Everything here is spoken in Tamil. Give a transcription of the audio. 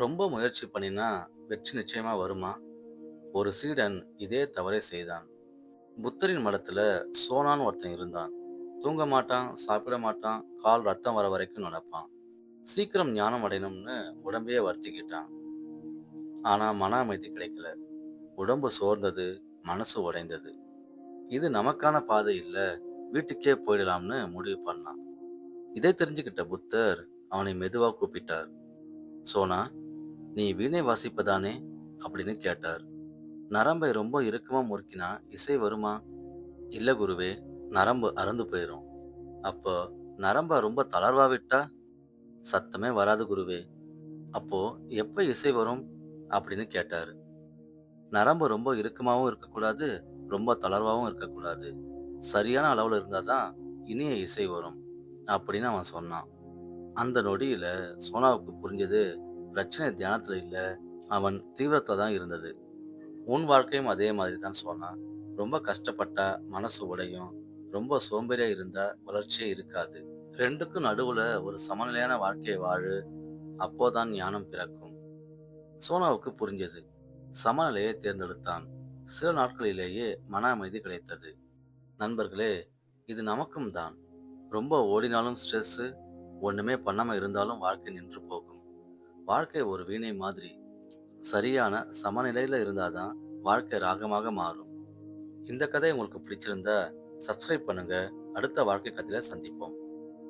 ரொம்ப முயற்சி பண்ணினா வெற்றி நிச்சயமா வருமா? ஒரு சீடன் இதே தவறை செய்தான். புத்தரின் மடத்துல சோனான்னு ஒருத்தன் இருந்தான். தூங்க மாட்டான், சாப்பிட மாட்டான், கால் ரத்தம் வர வரைக்கும் நடப்பான். சீக்கிரம் ஞானம் அடையணும்னு உடம்பையே வருத்திக்கிட்டான். ஆனா மன அமைதி கிடைக்கல. உடம்பு சோர்ந்தது, மனசு உடைந்தது. இது நமக்கான பாதை இல்ல, வீட்டுக்கே போயிடலாம்னு முடிவு பண்ணான். இதை தெரிஞ்சுக்கிட்ட புத்தர் அவனை மெதுவா கூப்பிட்டார். சோனா, நீ வீணை வாசிப்பதானே அப்படின்னு கேட்டார். நரம்பை ரொம்ப இறுக்கமா முறுக்கினா இசை வருமா? இல்ல குருவே, நரம்பு அறுந்து போயிரும். அப்போ நரம்ப ரொம்ப தளர்வா விட்டா சத்தமே வராது குருவே. அப்போ எப்ப இசை வரும்? அப்படின்னு கேட்டாரு. நரம்பு ரொம்ப இறுக்கமாவும் இருக்கக்கூடாது, ரொம்ப தளர்வாவும் இருக்கக்கூடாது. சரியான அளவுல இருந்தாதான் இனிய இசை வரும் அப்படின்னு அவன் சொன்னான். அந்த நொடியில சோனாவுக்கு புரிஞ்சது, பிரச்சனை தியானத்துல இல்ல, அவன் தீவிரத்துல தான் இருந்தது. உன் வாழ்க்கையும் அதே மாதிரி தான் சோனா. ரொம்ப கஷ்டப்பட்டா மனசு உடையும். ரொம்ப சோம்பேறியா இருந்தா வளர்ச்சியே இருக்காது. 2க்கும் நடுவுல ஒரு சமநிலையான வாழ்க்கையை வாழு. அப்போதான் ஞானம் பிறக்கும். சோனாவுக்கு புரிஞ்சது. சமநிலையை தேர்ந்தெடுத்தான். சில நாட்களிலேயே மன அமைதி கிடைத்தது. நண்பர்களே, இது நமக்கும் தான். ரொம்ப ஓடினாலும் ஸ்ட்ரெஸ், ஒண்ணுமே பண்ணாம இருந்தாலும் வாழ்க்கை நின்று போகும். வாழ்க்கை ஒரு வீணை மாதிரி. சரியான சமநிலையில இருந்தாதான் வாழ்க்கை ராகமாக மாறும். இந்த கதை உங்களுக்கு பிடிச்சிருந்தா சப்ஸ்கிரைப் பண்ணுங்க. அடுத்த வாழ்க்கை கதையில சந்திப்போம்.